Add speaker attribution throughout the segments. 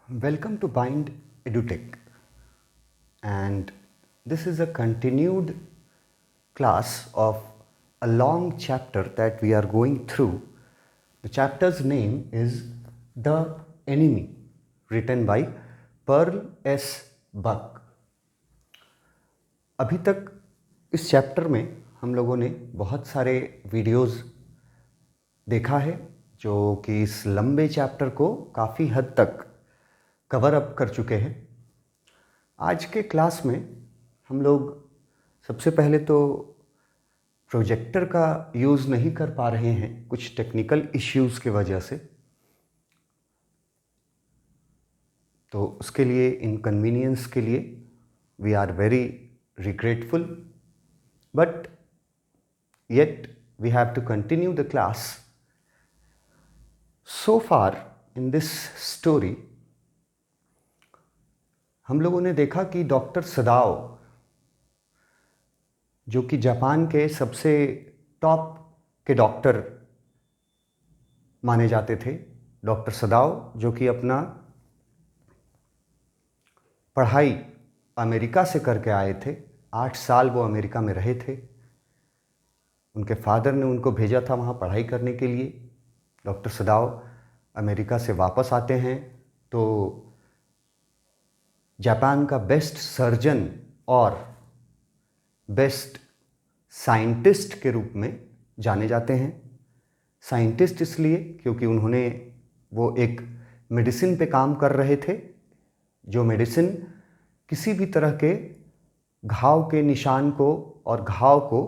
Speaker 1: Welcome to Bind EduTech, and this is a continued class of a long chapter that we are going through. The chapter's name is The Enemy, written by Pearl S. Buck. अभी तक इस chapter में हम लोगों ने बहुत सारे videos देखा है जो कि इस लंबे चैप्टर को काफ़ी हद तक कवर अप कर चुके हैं। आज के क्लास में हम लोग सबसे पहले तो प्रोजेक्टर का यूज़ नहीं कर पा रहे हैं कुछ टेक्निकल इश्यूज़ की वजह से, तो उसके लिए इनकन्वीनियंस के लिए we are very regretful, but yet we have to continue the class. So far in this story हम लोगों ने देखा कि डॉक्टर सदाओ, जो कि जापान के सबसे टॉप के डॉक्टर माने जाते थे, डॉक्टर सदाओ जो कि अपना पढ़ाई अमेरिका से करके आए थे, 8 साल वो अमेरिका में रहे थे। उनके फादर ने उनको भेजा था वहाँ पढ़ाई करने के लिए। डॉक्टर सदाओ अमेरिका से वापस आते हैं तो जापान का बेस्ट सर्जन और बेस्ट साइंटिस्ट के रूप में जाने जाते हैं। साइंटिस्ट इसलिए क्योंकि उन्होंने वो एक मेडिसिन पे काम कर रहे थे, जो मेडिसिन किसी भी तरह के घाव के निशान को और घाव को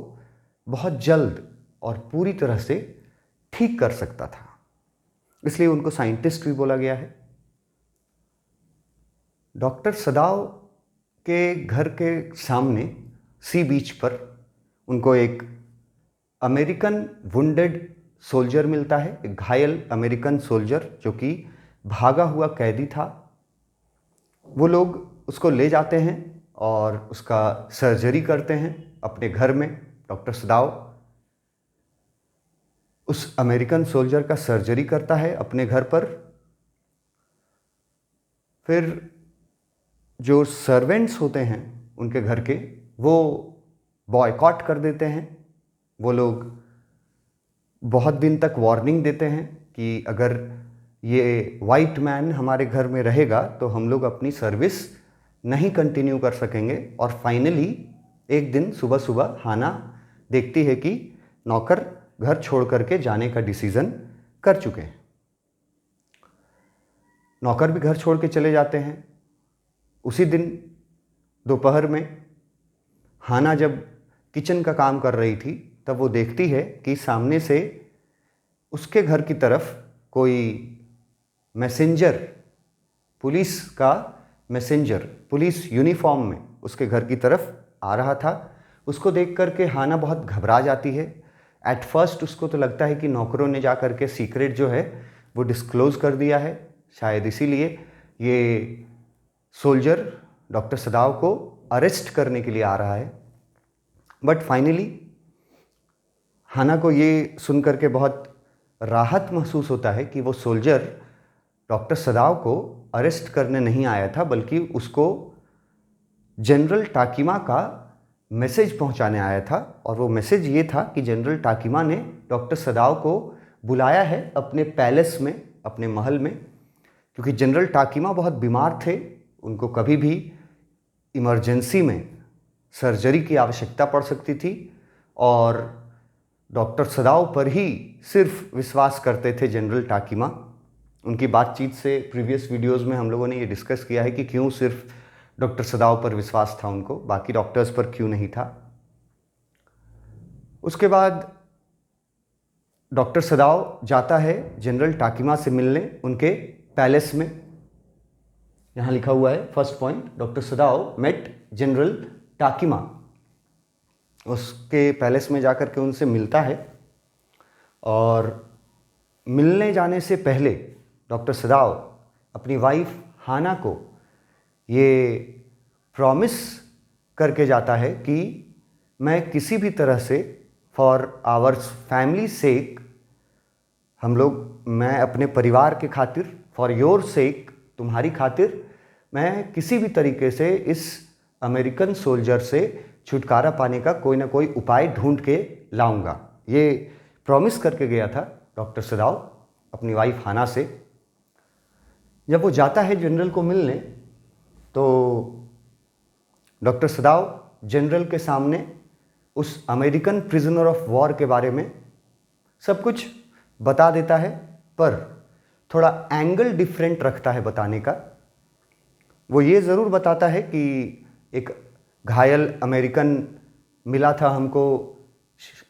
Speaker 1: बहुत जल्द और पूरी तरह से ठीक कर सकता था, इसलिए उनको साइंटिस्ट भी बोला गया है। डॉक्टर सदाओ के घर के सामने सी बीच पर उनको एक अमेरिकन वुंडेड सोल्जर मिलता है, एक घायल अमेरिकन सोल्जर जो कि भागा हुआ कैदी था। वो लोग उसको ले जाते हैं और उसका सर्जरी करते हैं अपने घर में। डॉक्टर सदाओ उस अमेरिकन सोल्जर का सर्जरी करता है अपने घर पर। फिर जो सर्वेंट्स होते हैं उनके घर के, वो बॉयकॉट कर देते हैं। वो लोग बहुत दिन तक वार्निंग देते हैं कि अगर ये वाइट मैन हमारे घर में रहेगा तो हम लोग अपनी सर्विस नहीं कंटिन्यू कर सकेंगे। और फाइनली एक दिन सुबह सुबह हाना देखती है कि नौकर घर छोड़ करके जाने का डिसीज़न कर चुके हैं। नौकर भी घर छोड़ के चले जाते हैं। उसी दिन दोपहर में हाना जब किचन का काम कर रही थी तब वो देखती है कि सामने से उसके घर की तरफ कोई मैसेंजर, पुलिस का मैसेंजर, पुलिस यूनिफॉर्म में उसके घर की तरफ आ रहा था। उसको देख करके हाना बहुत घबरा जाती है। एट फर्स्ट उसको तो लगता है कि नौकरों ने जा करके सीक्रेट जो है वो डिस्क्लोज कर दिया है, शायद इसीलिए ये सोल्जर डॉक्टर सदाओ को अरेस्ट करने के लिए आ रहा है। बट फाइनली हाना को ये सुन करके बहुत राहत महसूस होता है कि वो सोल्जर डॉक्टर सदाओ को अरेस्ट करने नहीं आया था, बल्कि उसको जनरल टाकिमा का मैसेज पहुंचाने आया था। और वो मैसेज ये था कि जनरल टाकिमा ने डॉक्टर सदाओ को बुलाया है अपने पैलेस में, अपने महल में, क्योंकि जनरल टाकिमा बहुत बीमार थे। उनको कभी भी इमरजेंसी में सर्जरी की आवश्यकता पड़ सकती थी और डॉक्टर सदाओ पर ही सिर्फ विश्वास करते थे जनरल टाकिमा। उनकी बातचीत से प्रीवियस वीडियोस में हम लोगों ने ये डिस्कस किया है कि क्यों सिर्फ डॉक्टर सदाओ पर विश्वास था उनको, बाकी डॉक्टर्स पर क्यों नहीं था। उसके बाद डॉक्टर सदाओ जाता है जनरल टाकिमा से मिलने उनके पैलेस में। यहाँ लिखा हुआ है first point, doctor Sadao met general Takima. उसके पैलेस में जाकर के उनसे मिलता है और मिलने जाने से पहले डॉक्टर सदाओ अपनी वाइफ हाना को ये प्रॉमिस करके जाता है कि मैं किसी भी तरह से फॉर आवर्स फैमिली सेक, मैं अपने परिवार के खातिर, फॉर योर सेक तुम्हारी खातिर मैं किसी भी तरीके से इस अमेरिकन सोल्जर से छुटकारा पाने का कोई ना कोई उपाय ढूंढ के लाऊंगा। ये प्रॉमिस करके गया था डॉक्टर सदाव अपनी वाइफ हाना से। जब वो जाता है जनरल को मिलने, तो डॉक्टर सदाव जनरल के सामने उस अमेरिकन प्रिजनर ऑफ वॉर के बारे में सब कुछ बता देता है, पर थोड़ा एंगल डिफरेंट रखता है बताने का। वो ये ज़रूर बताता है कि एक घायल अमेरिकन मिला था हमको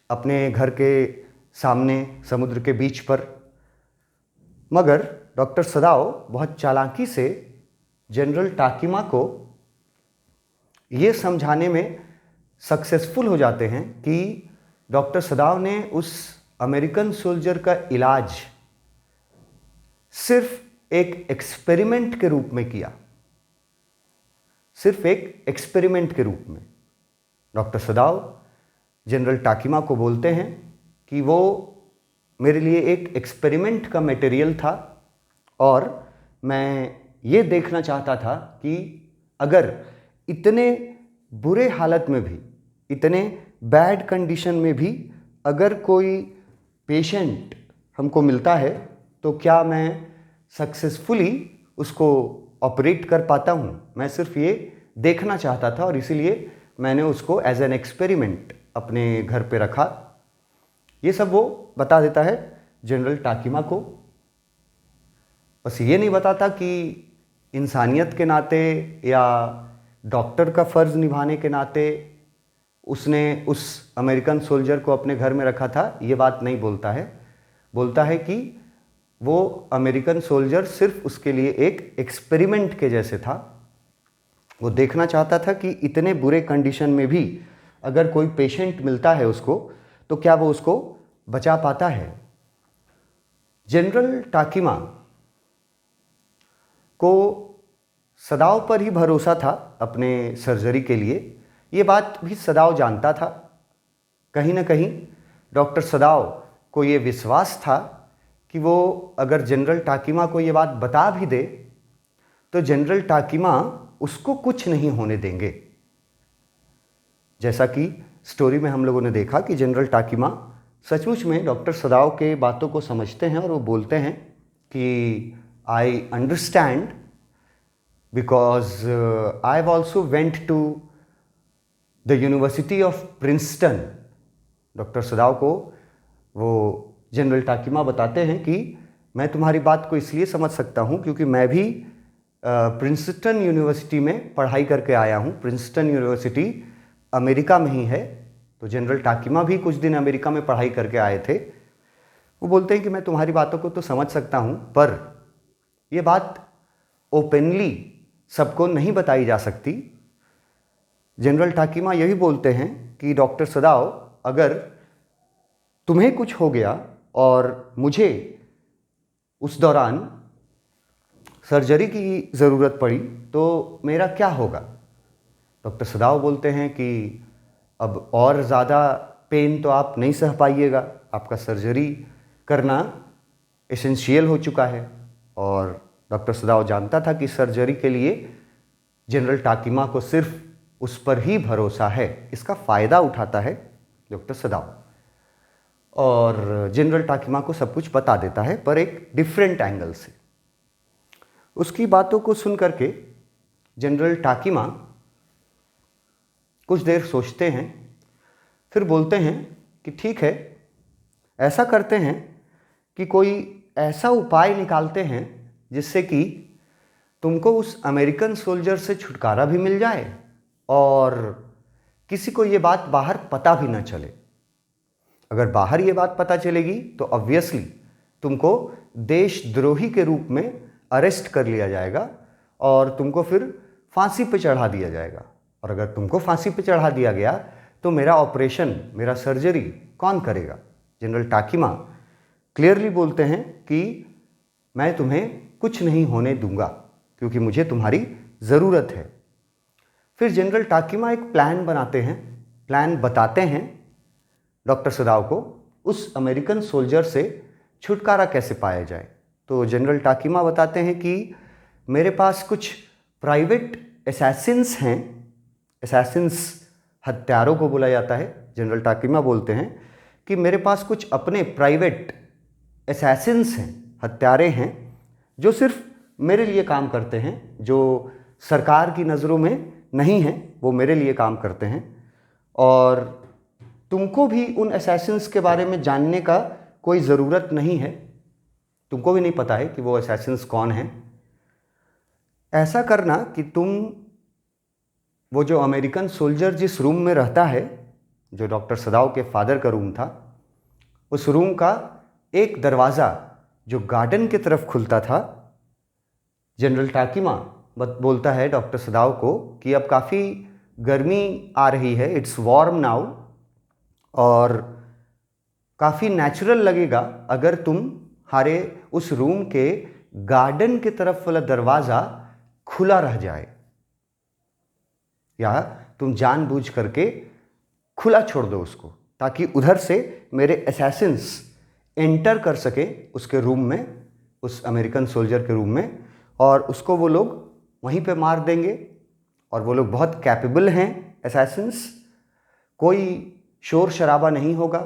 Speaker 1: अपने घर के सामने समुद्र के बीच पर, मगर डॉक्टर सदाव बहुत चालाकी से जनरल टाकिमा को ये समझाने में सक्सेसफुल हो जाते हैं कि डॉक्टर सदाव ने उस अमेरिकन सोल्जर का इलाज सिर्फ एक एक्सपेरिमेंट के रूप में किया, सिर्फ एक एक्सपेरिमेंट के रूप में। डॉक्टर सदाव जनरल टाकिमा को बोलते हैं कि वो मेरे लिए एक एक्सपेरिमेंट का मटेरियल था और मैं ये देखना चाहता था कि अगर इतने बुरे हालत में भी, इतने बैड कंडीशन में भी अगर कोई पेशेंट हमको मिलता है तो क्या मैं सक्सेसफुली उसको ऑपरेट कर पाता हूँ। मैं सिर्फ ये देखना चाहता था और इसीलिए मैंने उसको एज एन एक्सपेरिमेंट अपने घर पे रखा। ये सब वो बता देता है जनरल टाकिमा को। बस ये नहीं बताता कि इंसानियत के नाते या डॉक्टर का फ़र्ज़ निभाने के नाते उसने उस अमेरिकन सोल्जर को अपने घर में रखा था, ये बात नहीं बोलता है। बोलता है कि वो अमेरिकन सोल्जर सिर्फ उसके लिए एक एक्सपेरिमेंट के जैसे था। वो देखना चाहता था कि इतने बुरे कंडीशन में भी अगर कोई पेशेंट मिलता है उसको, तो क्या वो उसको बचा पाता है। जनरल टाकिमा को सदाव पर ही भरोसा था अपने सर्जरी के लिए। ये बात भी सदाव जानता था। कहीं ना कहीं डॉक्टर सदाव को ये विश्वास था कि वो अगर जनरल टाकिमा को ये बात बता भी दे तो जनरल टाकिमा उसको कुछ नहीं होने देंगे। जैसा कि स्टोरी में हम लोगों ने देखा कि जनरल टाकिमा सचमुच में डॉक्टर सदाव के बातों को समझते हैं और वो बोलते हैं कि I understand because I have also went to the university of Princeton. Doctor Sadao को वो जनरल टाकिमा बताते हैं कि मैं तुम्हारी बात को इसलिए समझ सकता हूँ क्योंकि मैं भी प्रिंसटन यूनिवर्सिटी में पढ़ाई करके आया हूँ। प्रिंसटन यूनिवर्सिटी अमेरिका में ही है, तो जनरल टाकिमा भी कुछ दिन अमेरिका में पढ़ाई करके आए थे। वो बोलते हैं कि मैं तुम्हारी बातों को तो समझ सकता हूँ, पर ये बात ओपनली सबको नहीं बताई जा सकती। जनरल टाकिमा यही बोलते हैं कि डॉक्टर सदाव, अगर तुम्हें कुछ हो गया और मुझे उस दौरान सर्जरी की ज़रूरत पड़ी तो मेरा क्या होगा। डॉक्टर सदाव बोलते हैं कि अब और ज़्यादा पेन तो आप नहीं सह पाइएगा, आपका सर्जरी करना एसेंशियल हो चुका है। और डॉक्टर सदाव जानता था कि सर्जरी के लिए जनरल टाकिमा को सिर्फ उस पर ही भरोसा है। इसका फ़ायदा उठाता है डॉक्टर सदाव और जनरल टाकिमा को सब कुछ बता देता है, पर एक डिफरेंट एंगल से। उसकी बातों को सुन करके जनरल टाकिमा कुछ देर सोचते हैं, फिर बोलते हैं कि ठीक है, ऐसा करते हैं कि कोई ऐसा उपाय निकालते हैं जिससे कि तुमको उस अमेरिकन सोल्जर से छुटकारा भी मिल जाए और किसी को ये बात बाहर पता भी ना चले। अगर बाहर ये बात पता चलेगी तो ऑब्वियसली तुमको देशद्रोही के रूप में अरेस्ट कर लिया जाएगा और तुमको फिर फांसी पे चढ़ा दिया जाएगा। और अगर तुमको फांसी पे चढ़ा दिया गया तो मेरा ऑपरेशन, मेरा सर्जरी कौन करेगा। जनरल टाकिमा क्लियरली बोलते हैं कि मैं तुम्हें कुछ नहीं होने दूंगा क्योंकि मुझे तुम्हारी ज़रूरत है। फिर जनरल टाकिमा एक प्लान बनाते हैं, प्लान बताते हैं डॉक्टर सदाव को उस अमेरिकन सोल्जर से छुटकारा कैसे पाया जाए। तो जनरल टाकिमा बताते हैं कि मेरे पास कुछ प्राइवेट असैसिन्स हैं। असैसिन्स हत्यारों को बोला जाता है। जनरल टाकीमा बोलते हैं कि मेरे पास कुछ अपने प्राइवेट असैसिन्स हैं, हत्यारे हैं, जो सिर्फ मेरे लिए काम करते हैं, जो सरकार की नज़रों में नहीं हैं, वो मेरे लिए काम करते हैं। और तुमको भी उन असैसिन्स के बारे में जानने का कोई ज़रूरत नहीं है। तुमको भी नहीं पता है कि वो असैसिन्स कौन हैं। ऐसा करना कि तुम वो जो अमेरिकन सोल्जर जिस रूम में रहता है, जो डॉक्टर सदाव के फादर का रूम था, उस रूम का एक दरवाज़ा जो गार्डन की तरफ खुलता था, जनरल टाकीमा बोलता है डॉक्टर सदाव को कि अब काफ़ी गर्मी आ रही है, इट्स वार्म नाउ, और काफ़ी नेचुरल लगेगा अगर तुम्हारे उस रूम के गार्डन की तरफ वाला दरवाज़ा खुला रह जाए, या तुम जानबूझ करके खुला छोड़ दो उसको, ताकि उधर से मेरे असैसिन्स एंटर कर सके उसके रूम में, उस अमेरिकन सोल्जर के रूम में, और उसको वो लोग वहीं पे मार देंगे। और वो लोग बहुत कैपेबल हैं असैसिन्स, कोई शोर शराबा नहीं होगा,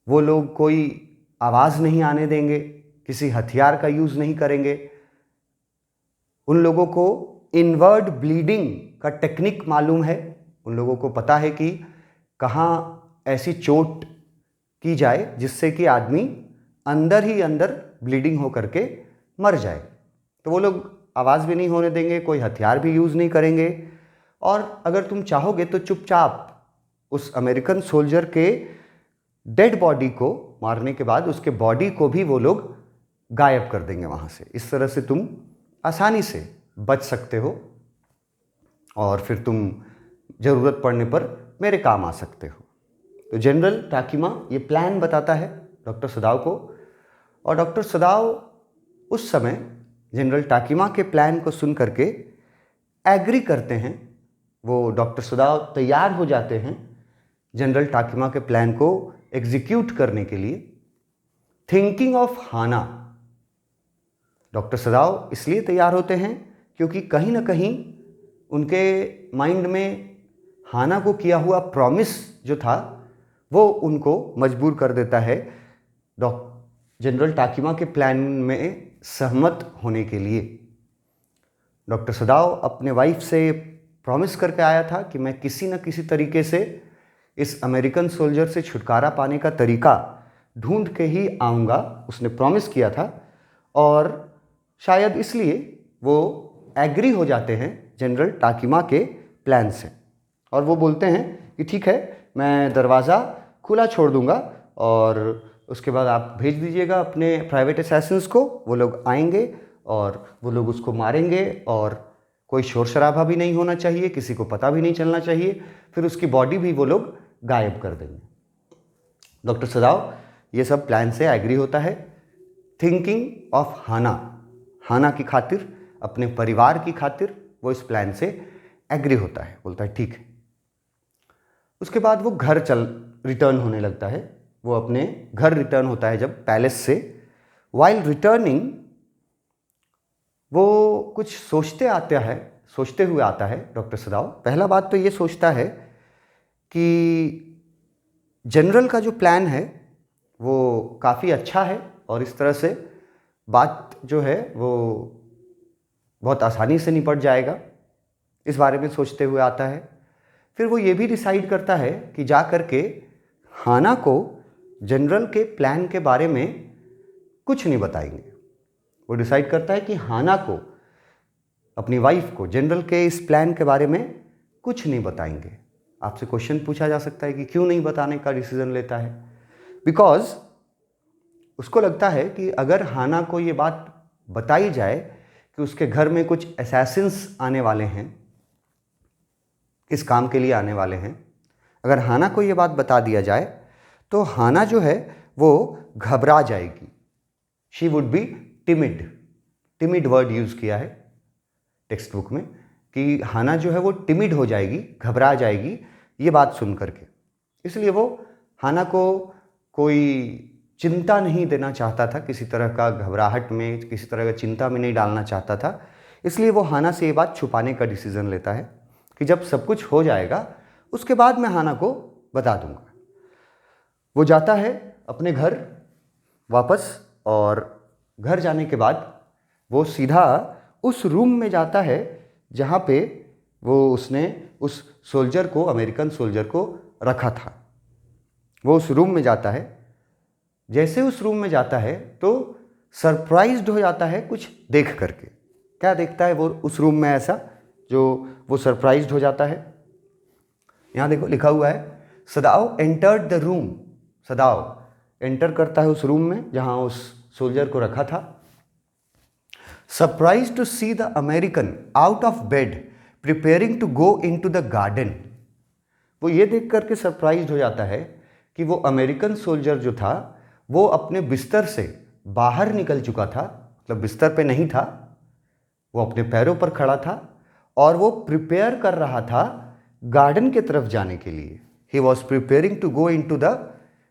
Speaker 1: वो लोग कोई आवाज़ नहीं आने देंगे, किसी हथियार का यूज़ नहीं करेंगे। उन लोगों को इनवर्ड ब्लीडिंग का टेक्निक मालूम है। उन लोगों को पता है कि कहाँ ऐसी चोट की जाए जिससे कि आदमी अंदर ही अंदर ब्लीडिंग हो करके मर जाए। तो वो लोग आवाज़ भी नहीं होने देंगे, कोई हथियार भी यूज़ नहीं करेंगे। और अगर तुम चाहोगे तो चुपचाप उस अमेरिकन सोल्जर के डेड बॉडी को मारने के बाद उसके बॉडी को भी वो लोग गायब कर देंगे वहाँ से। इस तरह से तुम आसानी से बच सकते हो और फिर तुम ज़रूरत पड़ने पर मेरे काम आ सकते हो। तो जनरल टाकीमा ये प्लान बताता है डॉक्टर सदाव को, और डॉक्टर सदाव उस समय जनरल टाकीमा के प्लान को सुन करके एग्री करते हैं। वो डॉक्टर सदाव तैयार हो जाते हैं जनरल टाकीमा के प्लान को एग्जीक्यूट करने के लिए। Thinking of Hana, doctor Sadao इसलिए तैयार होते हैं क्योंकि कहीं ना कहीं उनके माइंड में हाना को किया हुआ प्रॉमिस जो था वो उनको मजबूर कर देता है जनरल टाकीमा के प्लान में सहमत होने के लिए। डॉक्टर सदाव अपने वाइफ से प्रॉमिस करके आया था कि मैं किसी न किसी तरीके से इस अमेरिकन सोल्जर से छुटकारा पाने का तरीका ढूंढ के ही आऊँगा, उसने प्रॉमिस किया था। और शायद इसलिए वो एग्री हो जाते हैं जनरल टाकीमा के प्लान से, और वो बोलते हैं कि ठीक है, मैं दरवाज़ा खुला छोड़ दूंगा और उसके बाद आप भेज दीजिएगा अपने प्राइवेट असैसिन्स को, वो लोग आएंगे और वो लोग उसको मारेंगे, और कोई शोर शराबा भी नहीं होना चाहिए, किसी को पता भी नहीं चलना चाहिए, फिर उसकी बॉडी भी वो लोग गायब कर देंगे। डॉक्टर सदाव ये सब प्लान से एग्री होता है। थिंकिंग ऑफ हाना, हाना की खातिर, अपने परिवार की खातिर वो इस प्लान से एग्री होता है, बोलता है ठीक है। उसके बाद वो घर रिटर्न होने लगता है। वो अपने घर रिटर्न होता है जब पैलेस से। वाइल रिटर्निंग वो कुछ सोचते हुए आता है डॉक्टर सदाव। पहला बात तो ये सोचता है कि जनरल का जो प्लान है वो काफ़ी अच्छा है, और इस तरह से बात जो है वो बहुत आसानी से निपट जाएगा, इस बारे में सोचते हुए आता है। फिर वो ये भी डिसाइड करता है कि जा कर के हाना को जनरल के प्लान के बारे में कुछ नहीं बताएंगे। वो डिसाइड करता है कि हाना को, अपनी वाइफ को, जनरल के इस प्लान के बारे में कुछ नहीं बताएंगे। आपसे क्वेश्चन पूछा जा सकता है कि क्यों नहीं बताने का डिसीजन लेता है? बिकॉज उसको लगता है कि अगर हाना को ये बात बताई जाए कि उसके घर में कुछ असैसिन्स आने वाले हैं, इस काम के लिए आने वाले हैं, अगर हाना को ये बात बता दिया जाए तो हाना जो है वो घबरा जाएगी। She would be timid word use किया है टेक्स्ट बुक में कि हाना जो है वो टिमिड हो जाएगी, घबरा जाएगी ये बात सुन करके। इसलिए वो हाना को कोई चिंता नहीं देना चाहता था, किसी तरह का घबराहट में, किसी तरह का चिंता में नहीं डालना चाहता था। इसलिए वो हाना से ये बात छुपाने का डिसीज़न लेता है कि जब सब कुछ हो जाएगा उसके बाद मैं हाना को बता दूंगा। वो जाता है अपने घर वापस, और घर जाने के बाद वो सीधा उस रूम में जाता है जहाँ पे उसने उस सोल्जर को, अमेरिकन सोल्जर को रखा था। वो उस रूम में जाता है। जैसे उस रूम में जाता है तो सरप्राइज्ड हो जाता है कुछ देख करके। क्या देखता है वो उस रूम में ऐसा जो वो सरप्राइज्ड हो जाता है? यहाँ देखो लिखा हुआ है, Sadao entered the room. Sadao enter करता है उस रूम में जहाँ उस सोल्जर को रखा था। Surprise to see the American out of bed preparing to go in to the garden. वो ये देख करके सरप्राइज हो जाता है कि वो अमेरिकन सोल्जर जो था वो अपने बिस्तर से बाहर निकल चुका था, मतलब बिस्तर पे नहीं था, वो अपने पैरों पर खड़ा था और वो प्रिपेयर कर रहा था गार्डन की तरफ जाने के लिए। He was preparing to go in to the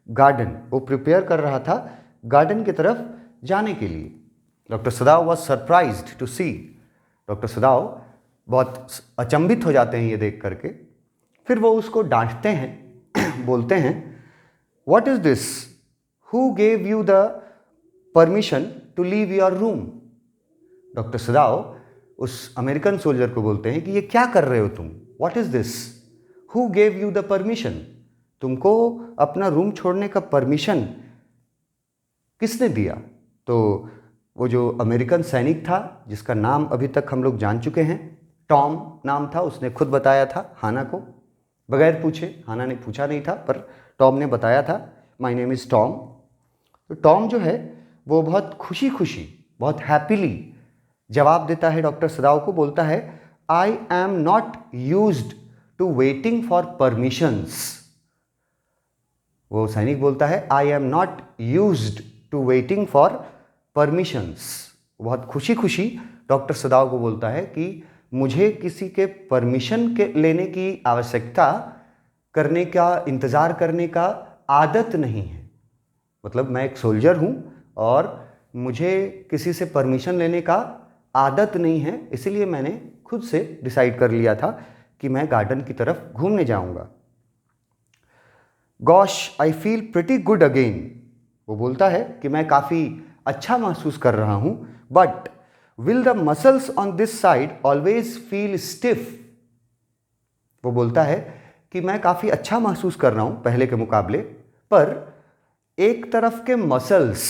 Speaker 1: garden. वो प्रिपेयर कर रहा था गार्डन की तरफ जाने के लिए। Doctor Sadao was surprised to see. Doctor Sadao बहुत अचंभित हो जाते हैं ये देख करके। फिर वो उसको डांटते हैं, बोलते हैं, what is this, who gave you the permission to leave your room. Doctor Sadao उस अमेरिकन सोल्जर को बोलते हैं कि ये क्या कर रहे हो तुम, what is this, who gave you the permission, तुमको अपना रूम छोड़ने का परमिशन किसने दिया। तो वो जो अमेरिकन सैनिक था जिसका नाम अभी तक हम लोग जान चुके हैं, टॉम नाम था, उसने खुद बताया था हाना को बगैर पूछे। हाना ने पूछा नहीं था पर टॉम ने बताया था, माय नेम इज़ टॉम। तो टॉम जो है वो बहुत खुशी खुशी, बहुत हैप्पीली जवाब देता है डॉक्टर सदाव को। बोलता है, I am not used to waiting for permissions. वो सैनिक बोलता है, I am not used to waiting for permissions. बहुत खुशी खुशी डॉक्टर सदाव को बोलता है कि मुझे किसी के परमिशन के लेने की आवश्यकता करने का, इंतज़ार करने का आदत नहीं है। मतलब मैं एक सोल्जर हूँ और मुझे किसी से परमिशन लेने का आदत नहीं है, इसीलिए मैंने खुद से डिसाइड कर लिया था कि मैं गार्डन की तरफ घूमने जाऊँगा। Gosh I feel pretty good again. वो बोलता है कि मैं काफ़ी अच्छा महसूस कर रहा हूँ, but will the muscles on this side always feel stiff. वो बोलता है कि मैं काफ़ी अच्छा महसूस कर रहा हूँ पहले के मुकाबले, पर एक तरफ के मसल्स,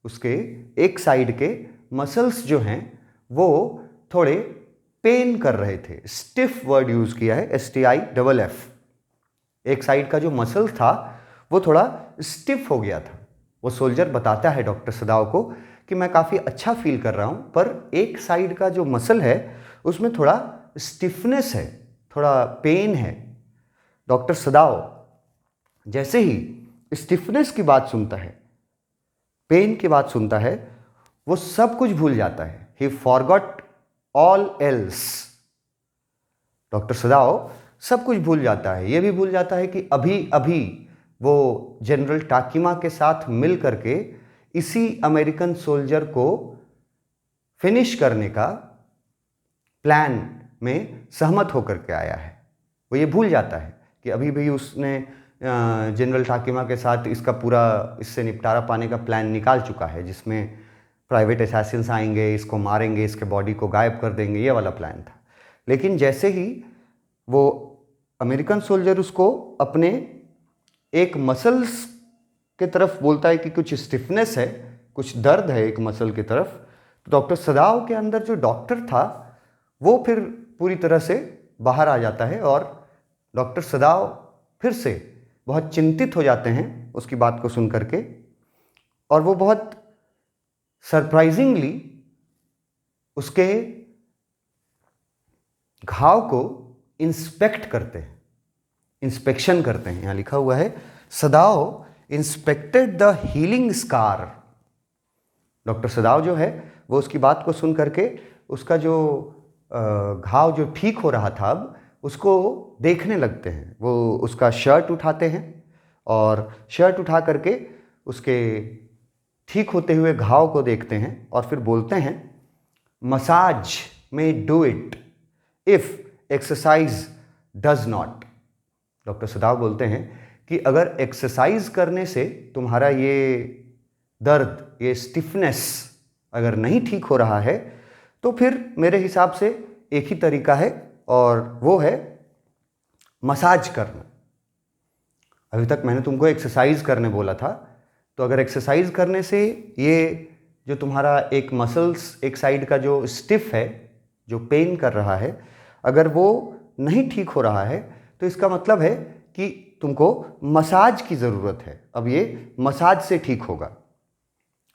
Speaker 1: उसके एक साइड के मसल्स जो हैं वो थोड़े पेन कर रहे थे। स्टिफ वर्ड यूज़ किया है, STIFF। एक साइड का जो मसल था वो थोड़ा स्टिफ हो गया था। वो सोल्जर बताता है डॉक्टर सदाव को कि मैं काफ़ी अच्छा फील कर रहा हूँ, पर एक साइड का जो मसल है उसमें थोड़ा स्टिफनेस है, थोड़ा पेन है। डॉक्टर सदाव जैसे ही स्टिफनेस की बात सुनता है, पेन की बात सुनता है, वो सब कुछ भूल जाता है। ही फॉरगॉट ऑल एल्स। डॉक्टर सदाव सब कुछ भूल जाता है। ये भी भूल जाता है कि अभी अभी वो जनरल टाकिमा के साथ मिल करके इसी अमेरिकन सोल्जर को फिनिश करने का प्लान में सहमत होकर के आया है। वो ये भूल जाता है कि अभी भी उसने जनरल टाकिमा के साथ इसका पूरा, इससे निपटारा पाने का प्लान निकाल चुका है, जिसमें प्राइवेट असैसिन्स आएंगे, इसको मारेंगे, इसके बॉडी को गायब कर देंगे, ये वाला प्लान था। लेकिन जैसे ही वो अमेरिकन सोल्जर उसको अपने एक मसल्स के तरफ बोलता है कि कुछ स्टिफनेस है, कुछ दर्द है एक मसल की तरफ, तो डॉक्टर सदाव के अंदर जो डॉक्टर था वो फिर पूरी तरह से बाहर आ जाता है और डॉक्टर सदाव फिर से बहुत चिंतित हो जाते हैं उसकी बात को सुन करके, और वो बहुत सरप्राइजिंगली उसके घाव को इंस्पेक्ट करते हैं, इंस्पेक्शन करते हैं। यहाँ लिखा हुआ है, सदाव inspected the healing scar. Doctor सदाव जो है वो उसकी बात को सुन करके उसका जो घाव जो ठीक हो रहा था अब उसको देखने लगते हैं। वो उसका शर्ट उठाते हैं और शर्ट उठा करके उसके ठीक होते हुए घाव को देखते हैं और फिर बोलते हैं मसाज में do it if exercise does not. Doctor सदाव बोलते हैं कि अगर एक्सरसाइज करने से तुम्हारा ये दर्द, ये स्टिफनेस अगर नहीं ठीक हो रहा है तो फिर मेरे हिसाब से एक ही तरीका है और वो है मसाज करना। अभी तक मैंने तुमको एक्सरसाइज करने बोला था, तो अगर एक्सरसाइज करने से ये जो तुम्हारा एक मसल्स एक साइड का जो स्टिफ है, जो पेन कर रहा है, अगर वो नहीं ठीक हो रहा है तो इसका मतलब है कि तुमको मसाज की ज़रूरत है। अब ये मसाज से ठीक होगा,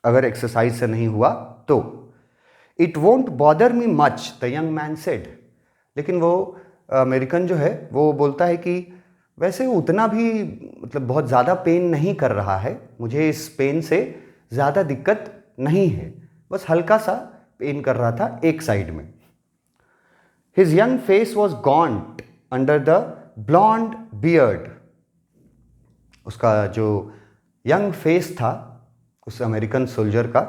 Speaker 1: अगर एक्सरसाइज से नहीं हुआ तो। It won't bother me much the young man said. लेकिन वो अमेरिकन जो है वो बोलता है कि वैसे उतना भी मतलब बहुत ज़्यादा पेन नहीं कर रहा है, मुझे इस पेन से ज़्यादा दिक्कत नहीं है, बस हल्का सा पेन कर रहा था एक साइड में। His young face was gaunt under the blond beard. उसका जो यंग फेस था उस अमेरिकन सोल्जर का,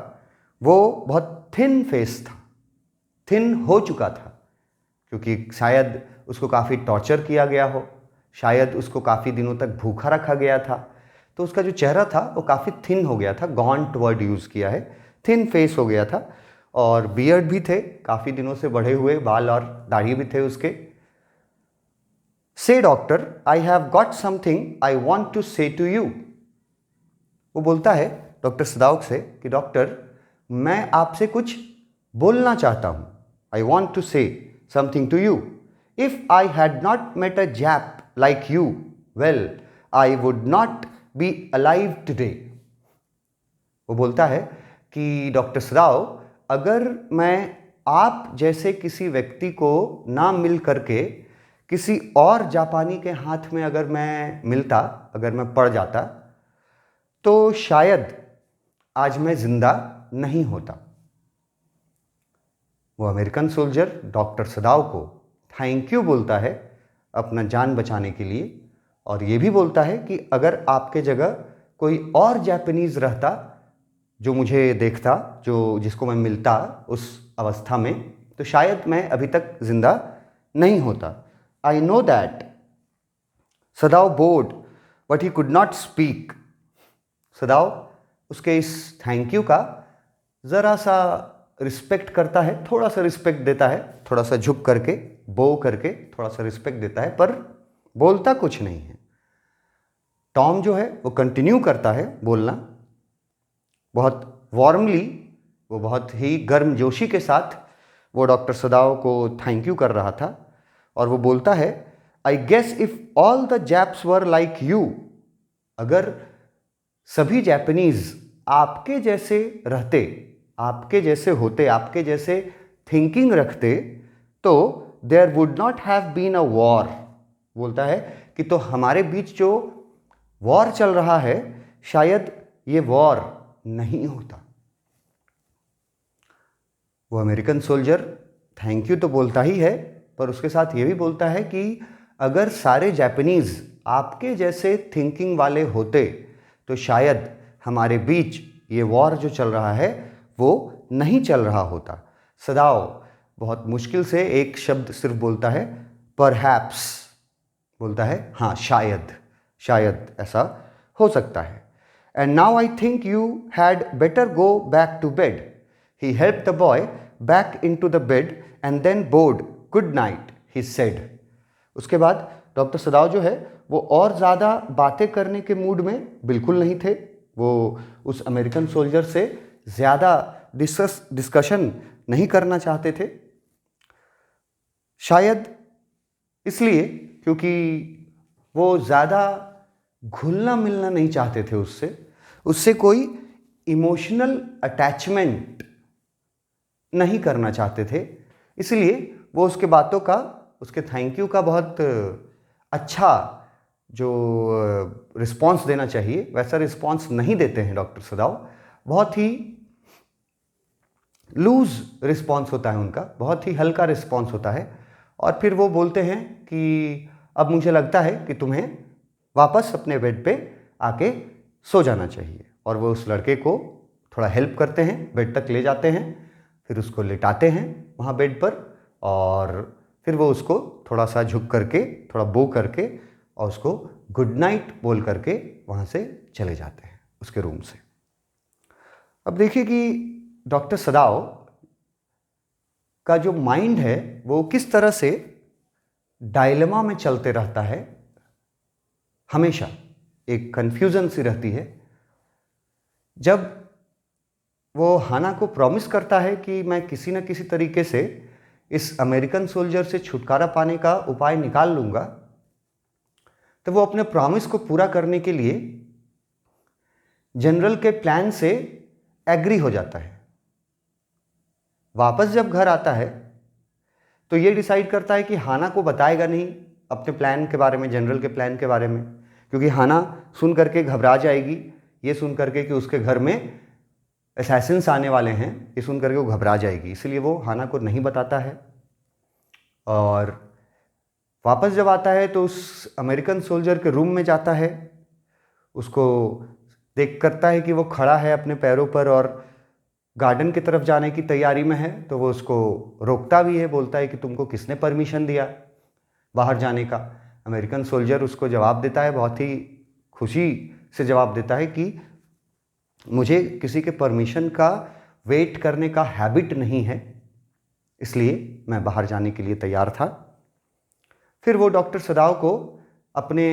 Speaker 1: वो बहुत थिन फेस था, थिन हो चुका था, क्योंकि शायद उसको काफ़ी टॉर्चर किया गया हो, शायद उसको काफ़ी दिनों तक भूखा रखा गया था, तो उसका जो चेहरा था वो काफ़ी थिन हो गया था। गॉन्ट वर्ड यूज़ किया है, थिन फेस हो गया था, और बियर्ड भी थे, काफ़ी दिनों से बढ़े हुए बाल और दाढ़ी भी थे उसके। से doctor I have got something I want to say to you. वो बोलता है डॉक्टर सदाउक से कि डॉक्टर मैं आपसे कुछ बोलना चाहता हूँ, I want to say something to you. If I had not met a Jap like you, well I would not be alive today. वो बोलता है कि डॉक्टर सदाव, अगर मैं आप जैसे किसी व्यक्ति को ना मिल करके किसी और जापानी के हाथ में अगर मैं मिलता, अगर मैं पड़ जाता, तो शायद आज मैं जिंदा नहीं होता। वो अमेरिकन सोल्जर डॉक्टर सदाव को थैंक यू बोलता है अपना जान बचाने के लिए, और ये भी बोलता है कि अगर आपके जगह कोई और जापानीज़ रहता जो मुझे देखता, जो जिसको मैं मिलता उस अवस्था में, तो शायद मैं अभी तक जिंदा नहीं होता। I know that. सदाव board but he could not speak. सदाव उसके इस थैंक यू का ज़रा सा रिस्पेक्ट करता है, थोड़ा सा रिस्पेक्ट देता है, थोड़ा सा झुक करके, बो करके थोड़ा सा रिस्पेक्ट देता है, पर बोलता कुछ नहीं है। टॉम जो है वो कंटिन्यू करता है बोलना, बहुत वार्मली, वो बहुत ही गर्मजोशी के साथ वो डॉक्टर सदाव को थैंक यू कर रहा था, और वो बोलता है I guess if all the Japs were like you. अगर सभी जापानीज आपके जैसे रहते, आपके जैसे होते, आपके जैसे थिंकिंग रखते, तो there would not have been a war. बोलता है कि तो हमारे बीच जो वॉर चल रहा है, शायद ये वॉर नहीं होता। वो अमेरिकन सोल्जर थैंक यू तो बोलता ही है, पर उसके साथ ये भी बोलता है कि अगर सारे जापानीज आपके जैसे थिंकिंग वाले होते, तो शायद हमारे बीच ये वॉर जो चल रहा है वो नहीं चल रहा होता। सदाव बहुत मुश्किल से एक शब्द सिर्फ बोलता है, परहैप्स। बोलता है हाँ, शायद, शायद ऐसा हो सकता है। And now I think you had better go back to bed. He help the boy back in to the bed and then board good night, he said. उसके बाद डॉक्टर सदाव जो है वो और ज़्यादा बातें करने के मूड में बिल्कुल नहीं थे। वो उस अमेरिकन सोल्जर से ज़्यादा डिस्कशन नहीं करना चाहते थे, शायद इसलिए क्योंकि वो ज़्यादा घुलना मिलना नहीं चाहते थे उससे कोई इमोशनल अटैचमेंट नहीं करना चाहते थे। इसलिए वो उसके बातों का, उसके थैंक यू का बहुत अच्छा जो रिस्पॉन्स देना चाहिए वैसा रिस्पॉन्स नहीं देते हैं डॉक्टर सदाव। बहुत ही लूज रिस्पॉन्स होता है उनका, बहुत ही हल्का रिस्पॉन्स होता है, और फिर वो बोलते हैं कि अब मुझे लगता है कि तुम्हें वापस अपने बेड पे आके सो जाना चाहिए। और वो उस लड़के को थोड़ा हेल्प करते हैं, बेड तक ले जाते हैं, फिर उसको लेटाते हैं वहाँ बेड पर, और फिर वो उसको थोड़ा सा झुक करके, थोड़ा बो करके, और उसको गुड नाइट बोल करके वहाँ से चले जाते हैं उसके रूम से। अब देखिए कि डॉक्टर सदाव का जो माइंड है वो किस तरह से डायलेमा में चलते रहता है, हमेशा एक कन्फ्यूजन सी रहती है। जब वो हाना को प्रॉमिस करता है कि मैं किसी न किसी तरीके से इस अमेरिकन सोल्जर से छुटकारा पाने का उपाय निकाल लूँगा, तो वो अपने प्रॉमिस को पूरा करने के लिए जनरल के प्लान से एग्री हो जाता है। वापस जब घर आता है तो ये डिसाइड करता है कि हाना को बताएगा नहीं अपने प्लान के बारे में, जनरल के प्लान के बारे में, क्योंकि हाना सुन करके घबरा जाएगी। ये सुन करके कि उसके घर में असैसिन्स आने वाले हैं, ये सुन करके वो घबरा जाएगी, इसलिए वो हाना को नहीं बताता है। और वापस जब आता है तो उस अमेरिकन सोल्जर के रूम में जाता है, उसको देख करता है कि वो खड़ा है अपने पैरों पर और गार्डन की तरफ जाने की तैयारी में है, तो वो उसको रोकता भी है, बोलता है कि तुमको किसने परमिशन दिया बाहर जाने का। अमेरिकन सोल्जर उसको जवाब देता है, बहुत ही खुशी से जवाब देता है कि मुझे किसी के परमिशन का वेट करने का हैबिट नहीं है, इसलिए मैं बाहर जाने के लिए तैयार था। फिर वो डॉक्टर सदाव को अपने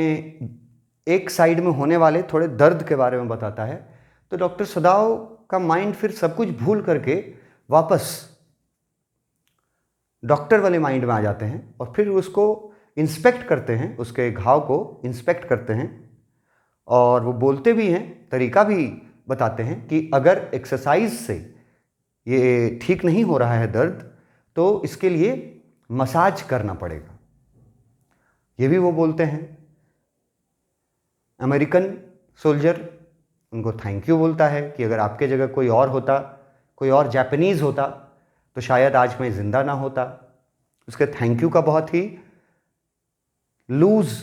Speaker 1: एक साइड में होने वाले थोड़े दर्द के बारे में बताता है, तो डॉक्टर सदाव का माइंड फिर सब कुछ भूल करके वापस डॉक्टर वाले माइंड में आ जाते हैं, और फिर उसको इंस्पेक्ट करते हैं, उसके घाव को इंस्पेक्ट करते हैं, और वो बोलते भी हैं, तरीका भी बताते हैं कि अगर एक्सरसाइज से ये ठीक नहीं हो रहा है दर्द, तो इसके लिए मसाज करना पड़ेगा, ये भी वो बोलते हैं। अमेरिकन सोल्जर उनको थैंक यू बोलता है कि अगर आपके जगह कोई और होता, कोई और जापानीज़ होता, तो शायद आज मैं ज़िंदा ना होता। उसके थैंक यू का बहुत ही लूज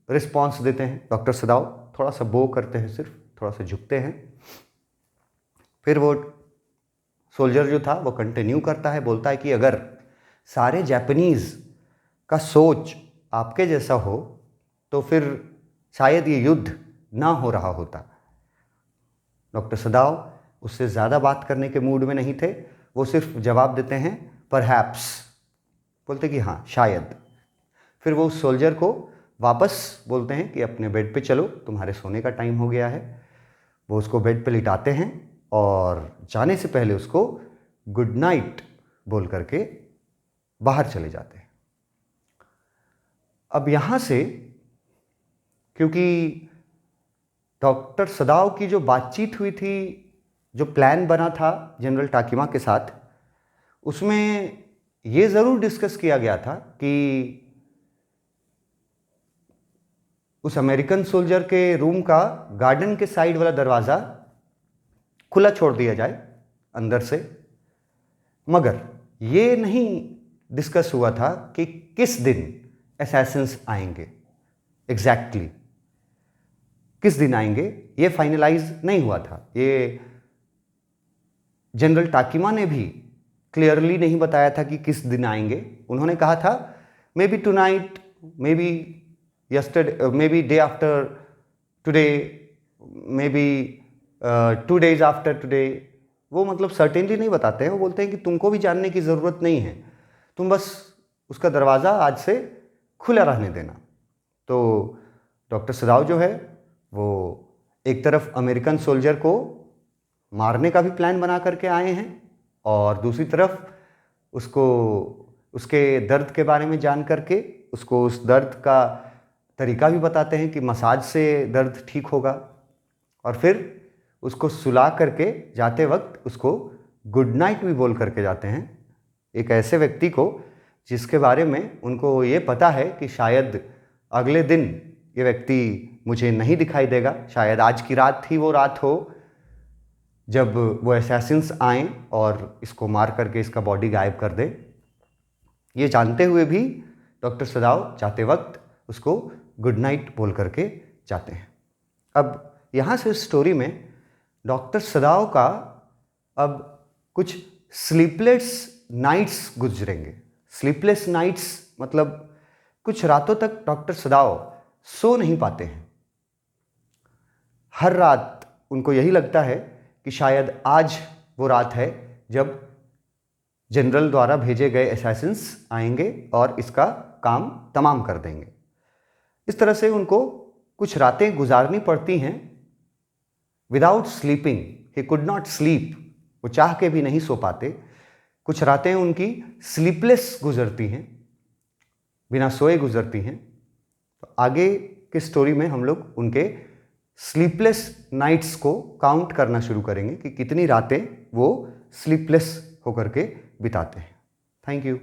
Speaker 1: रिस्पॉन्स देते हैं डॉक्टर सदाव, थोड़ा सा बो करते हैं, सिर्फ थोड़ा सा झुकते हैं। फिर वो सोल्जर जो था वो कंटिन्यू करता है, बोलता है कि अगर सारे जापानीज़ का सोच आपके जैसा हो तो फिर शायद ये युद्ध ना हो रहा होता। डॉक्टर सदाव उससे ज़्यादा बात करने के मूड में नहीं थे, वो सिर्फ जवाब देते हैं परहैप्स, बोलते कि हाँ शायद। फिर वो उस सोल्जर को वापस बोलते हैं कि अपने बेड पे चलो, तुम्हारे सोने का टाइम हो गया है। वो उसको बेड पे लिटाते हैं और जाने से पहले उसको गुड नाइट बोल करके बाहर चले जाते हैं। अब यहाँ से क्योंकि डॉक्टर सदाव की जो बातचीत हुई थी, जो प्लान बना था जनरल टाकिमा के साथ, उसमें ये ज़रूर डिस्कस किया गया था कि उस अमेरिकन सोल्जर के रूम का गार्डन के साइड वाला दरवाज़ा खुला छोड़ दिया जाए अंदर से, मगर ये नहीं डिस्कस हुआ था कि किस दिन असैसिन्स आएंगे, एग्जैक्टली किस दिन आएंगे, ये फाइनलाइज नहीं हुआ था। ये जनरल टाकिमा ने भी क्लियरली नहीं बताया था कि किस दिन आएंगे। उन्होंने कहा था may be tonight, may be yesterday, maybe day after today, maybe 2 days after today। वो मतलब सर्टेनली नहीं बताते हैं, वो बोलते हैं कि तुमको भी जानने की ज़रूरत नहीं है, तुम बस उसका दरवाज़ा आज से खुला रहने देना। तो डॉक्टर सदाव जो है वो एक तरफ अमेरिकन सोल्जर को मारने का भी प्लान बना करके आए हैं, और दूसरी तरफ उसको उसके दर्द के बारे में जान करके उसको उस दर्द का तरीका भी बताते हैं कि मसाज से दर्द ठीक होगा, और फिर उसको सुला करके जाते वक्त उसको गुड नाइट भी बोल करके जाते हैं। एक ऐसे व्यक्ति को जिसके बारे में उनको ये पता है कि शायद अगले दिन ये व्यक्ति मुझे नहीं दिखाई देगा, शायद आज की रात ही वो रात हो जब वो असैसिन्स आएँ और इसको मार करके इसका बॉडी गायब कर दे। ये जानते हुए भी डॉक्टर सदाव जाते वक्त उसको गुड नाइट बोल करके जाते हैं। अब यहाँ से स्टोरी में डॉक्टर सदाव का अब कुछ स्लीपलेस नाइट्स गुजरेंगे। स्लीपलेस नाइट्स मतलब कुछ रातों तक डॉक्टर सदाव सो नहीं पाते हैं। हर रात उनको यही लगता है कि शायद आज वो रात है जब जनरल द्वारा भेजे गए असैसिन्स आएंगे और इसका काम तमाम कर देंगे। इस तरह से उनको कुछ रातें गुजारनी पड़ती हैं without sleeping. He could not sleep, वो चाह के भी नहीं सो पाते। कुछ रातें उनकी स्लीपलेस गुजरती हैं, बिना सोए गुजरती हैं। तो आगे की स्टोरी में हम लोग उनके स्लीपलेस नाइट्स को काउंट करना शुरू करेंगे कि कितनी रातें वो स्लीपलेस होकर के बिताते हैं। Thank you.